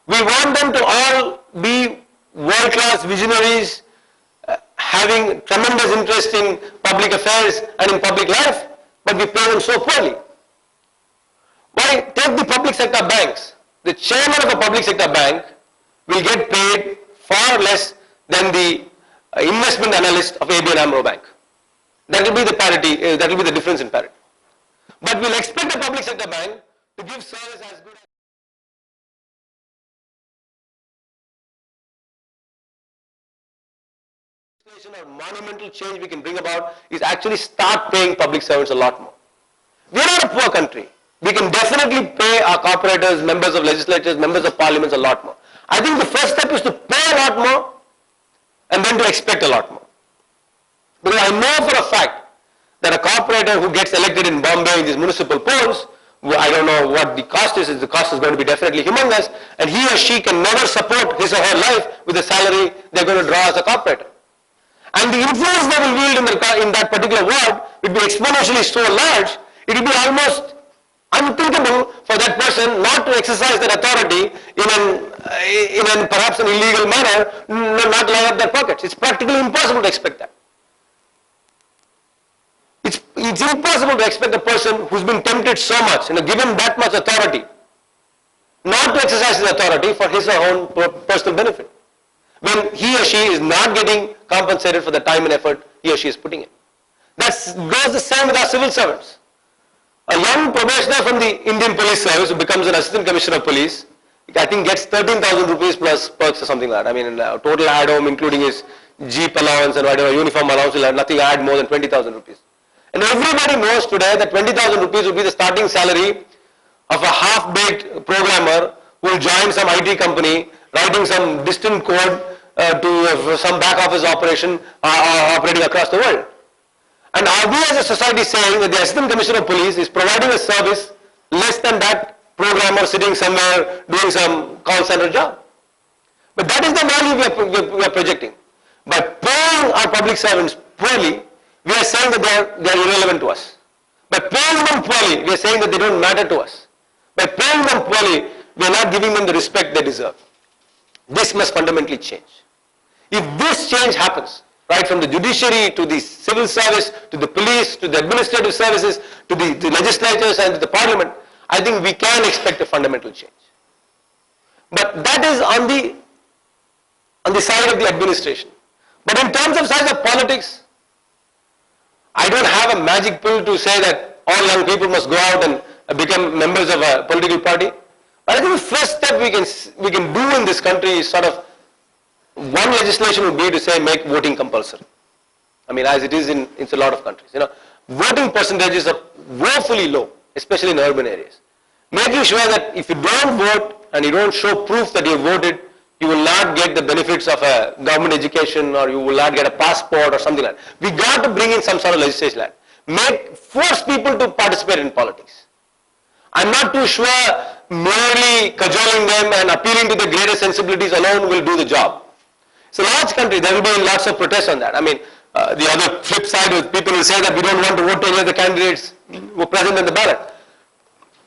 We want them to all be world-class visionaries, having tremendous interest in public affairs and in public life, but we pay them so poorly. Why? Take the public sector banks. The chairman of a public sector bank will get paid far less than the investment analyst of ABN AMRO Bank. That will be the parity, that will be the difference in parity. But we'll expect a public sector bank to give service as good as or monumental change we can bring about is actually start paying public servants a lot more. We are not a poor country. We can definitely pay our corporators, members of legislatures, members of parliaments a lot more. I think the first step is to pay a lot more and then to expect a lot more. Because I know for a fact that a corporator who gets elected in Bombay in these municipal polls, I don't know what the cost is going to be definitely humongous, and he or she can never support his or her life with the salary they're going to draw as a corporator. And the influence they will wield in that particular ward will be exponentially so large, it will be almost unthinkable for that person not to exercise that authority in perhaps an illegal manner, not line up their pockets. It's practically impossible to expect that. It's impossible to expect a person who's been tempted so much, given that much authority, not to exercise his authority for his or her own personal benefit, when he or she is not getting compensated for the time and effort he or she is putting in. That goes the same with our civil servants. A young probationer from the Indian Police Service who becomes an Assistant Commissioner of Police, I think gets 13,000 rupees plus perks or something like that. I mean, total add home, including his jeep allowance and whatever uniform allowance, will have nothing add more than 20,000 rupees. And everybody knows today that 20,000 rupees will be the starting salary of a half-baked programmer who will join some IT company, writing some distant code to some back office operation operating across the world. And are we as a society saying that the Assistant Commissioner of Police is providing a service less than that programmer sitting somewhere doing some call center job? But that is the value we are projecting. By paying our public servants poorly, we are saying that they are irrelevant to us. By paying them poorly, we are saying that they don't matter to us. By paying them poorly, we are not giving them the respect they deserve. This must fundamentally change. If this change happens, right from the judiciary to the civil service, to the police, to the administrative services, to the legislatures and to the parliament, I think we can expect a fundamental change. But that is on the side of the administration. But in terms of size of politics, I don't have a magic pill to say that all young people must go out and become members of a political party. But I think the first step we can do in this country is sort of, one legislation would be to say make voting compulsory. I mean, as it is in a lot of countries. Voting percentages are woefully low, especially in urban areas. Making sure that if you don't vote and you don't show proof that you voted, you will not get the benefits of a government education, or you will not get a passport or something like that. We got to bring in some sort of legislation like that. Force people to participate in politics. I'm not too sure merely cajoling them and appealing to the greater sensibilities alone will do the job. It's a large country, there will be lots of protests on that. I mean, the other flip side is people will say that we don't want to vote to any of the candidates who are present on the ballot.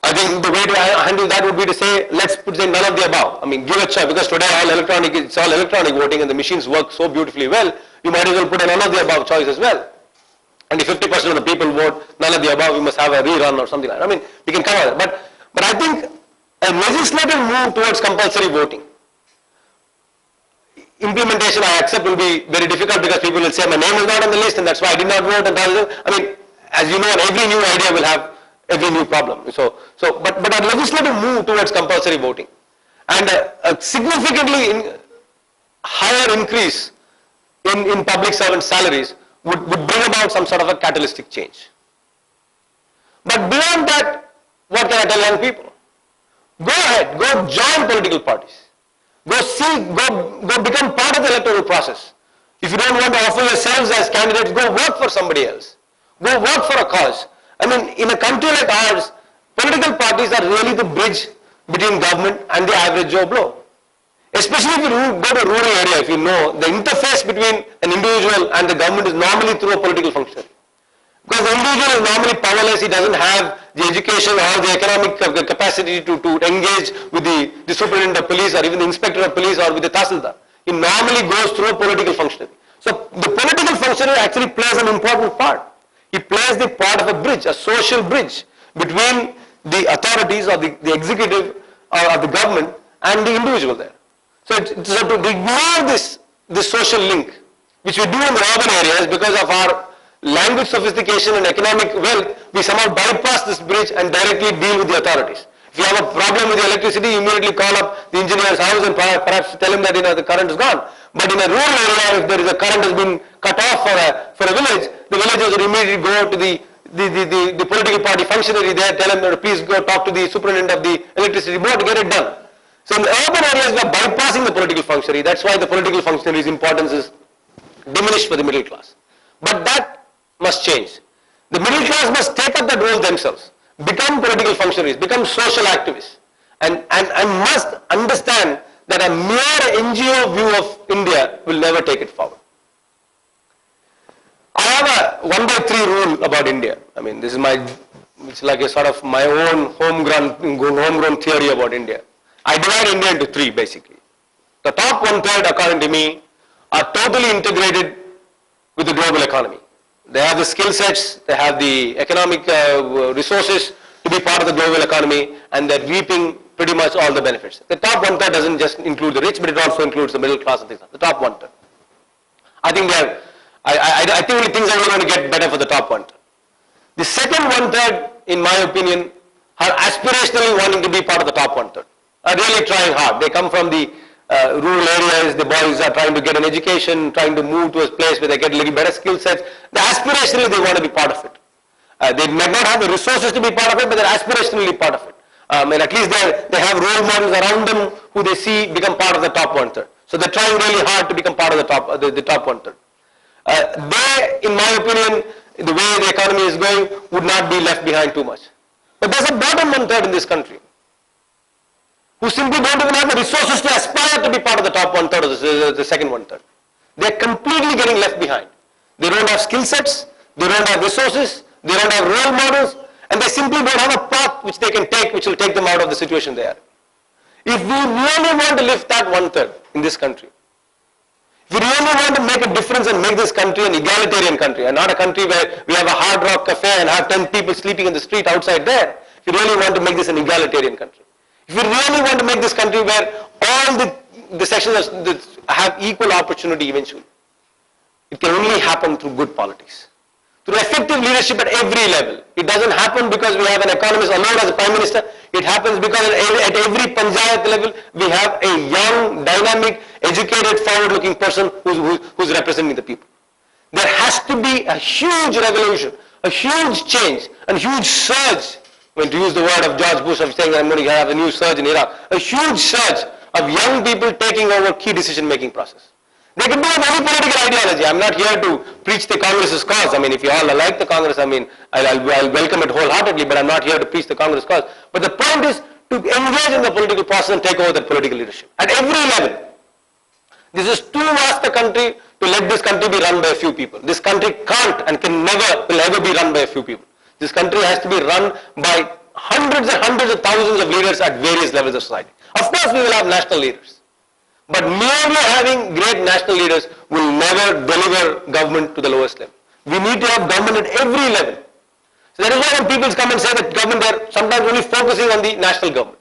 I think the way to handle that would be to say, let's put in none of the above. I mean, give a choice, because today it's all electronic voting and the machines work so beautifully well, you might as well put a none of the above choice as well. And if 50% of the people vote none of the above, we must have a rerun or something like that. I mean, we can cover that. But I think a legislative move towards compulsory voting, implementation I accept will be very difficult, because people will say my name is not on the list and that's why I did not vote. And I mean, as you know, every new idea will have every new problem. But a legislative move towards compulsory voting and a significantly higher increase in public servant salaries would bring about some sort of a catalytic change. But beyond that, what can I tell young people? Go ahead, go join political parties. Go become part of the electoral process. If you don't want to offer yourselves as candidates, go work for somebody else. Go work for a cause. I mean, in a country like ours, political parties are really the bridge between government and the average Joe Blow. Especially if you go to a rural area, if you know, the interface between an individual and the government is normally through a political function. Because the individual is normally powerless, he doesn't have the education or the economic capacity to engage with the superintendent of police or even the inspector of police or with the tahsildar. It normally goes through a political functionary. So the political functionary actually plays an important part. He plays the part of a bridge, a social bridge between the authorities or the executive or the government and the individual there. So to ignore this social link, which we do in the urban areas because of our language sophistication and economic wealth, we somehow bypass this bridge and directly deal with the authorities. If you have a problem with the electricity, you immediately call up the engineer's house and perhaps tell him that the current is gone. But in a rural area, if there is a current has been cut off for a village, the villagers will immediately go to the political party functionary there, tell him, please go talk to the superintendent of the electricity board to get it done. So in the urban areas, we are bypassing the political functionary. That's why the political functionary's importance is diminished for the middle class. But that must change. The middle class must take up that role themselves, become political functionaries, become social activists, and must understand that a mere NGO view of India will never take it forward. I have a 1/3 rule about India. I mean, this is it's like a sort of my own homegrown theory about India. I divide India into 3 basically. The top 1/3, according to me, are totally integrated with the global economy. They have the skill sets, they have the economic resources to be part of the global economy, and they're reaping pretty much all the benefits. The top 1/3 doesn't just include the rich, but it also includes the middle class and things like that. The top 1/3. I think I think things are only going to get better for the top 1/3. The second 1/3, in my opinion, are aspirationally wanting to be part of the top 1/3. Are really trying hard. They come from the rural areas, the boys are trying to get an education, trying to move to a place where they get a little better skill sets. Aspirationally, they want to be part of it. They might not have the resources to be part of it, but they're aspirationally part of it. And at least they have role models around them who they see become part of the top 1/3. So they're trying really hard to become part of the top 1/3. They, in my opinion, the way the economy is going, would not be left behind too much. But there's a bottom 1/3 in this country who simply don't even have the resources to aspire to be part of the top 1/3 or the second 1/3. They're completely getting left behind. They don't have skill sets, they don't have resources, they don't have role models, and they simply don't have a path which they can take which will take them out of the situation they are. If we really want to lift that 1/3 in this country, if we really want to make a difference and make this country an egalitarian country and not a country where we have a hard rock cafe and have 10 people sleeping in the street outside there, if we really want to make this an egalitarian country, if we really want to make this country where all the sections have equal opportunity eventually, it can only happen through good politics, through effective leadership at every level. It doesn't happen because we have an economist alone as a prime minister. It happens because at every panchayat level we have a young, dynamic, educated, forward-looking person who's representing the people. There has to be a huge revolution, a huge change, a huge surge. When to use the word of George Bush of saying I'm going to have a new surge in Iraq, a huge surge of young people taking over key decision-making process. They can be of any political ideology. I'm not here to preach the Congress's cause. I mean, if you all like the Congress, I mean, I'll welcome it wholeheartedly, but I'm not here to preach the Congress cause. But the point is to engage in the political process and take over that political leadership at every level. This is too vast a country to let this country be run by a few people. This country can't and will ever be run by a few people. This country has to be run by hundreds and hundreds of thousands of leaders at various levels of society. Of course, we will have national leaders. But merely having great national leaders will never deliver government to the lowest level. We need to have government at every level. So that is why when people come and say that government, they are sometimes only focusing on the national government.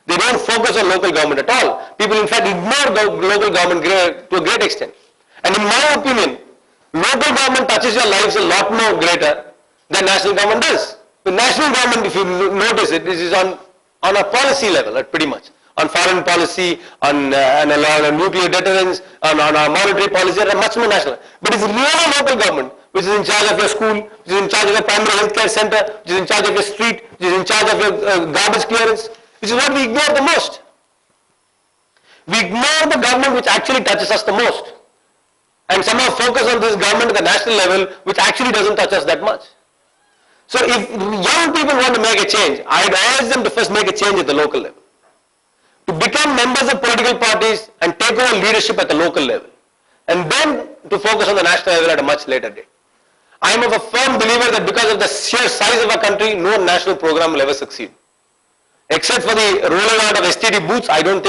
They don't focus on local government at all. People in fact ignore local government to a great extent. And in my opinion, local government touches your lives a lot more greater than national government does. The national government, if you notice it, is on a policy level, pretty much. On foreign policy, on nuclear deterrence, on our monetary policy, are much more national. But it's really local government, which is in charge of your school, which is in charge of your primary health care center, which is in charge of your street, which is in charge of your garbage clearance, which is what we ignore the most. We ignore the government which actually touches us the most. And somehow focus on this government at the national level, which actually doesn't touch us that much. So if young people want to make a change, I'd urge them to first make a change at the local level. To become members of political parties and take over leadership at the local level. And then to focus on the national level at a much later date. I am of a firm believer that because of the sheer size of our country, no national program will ever succeed. Except for the rolling out of STD booths, I don't think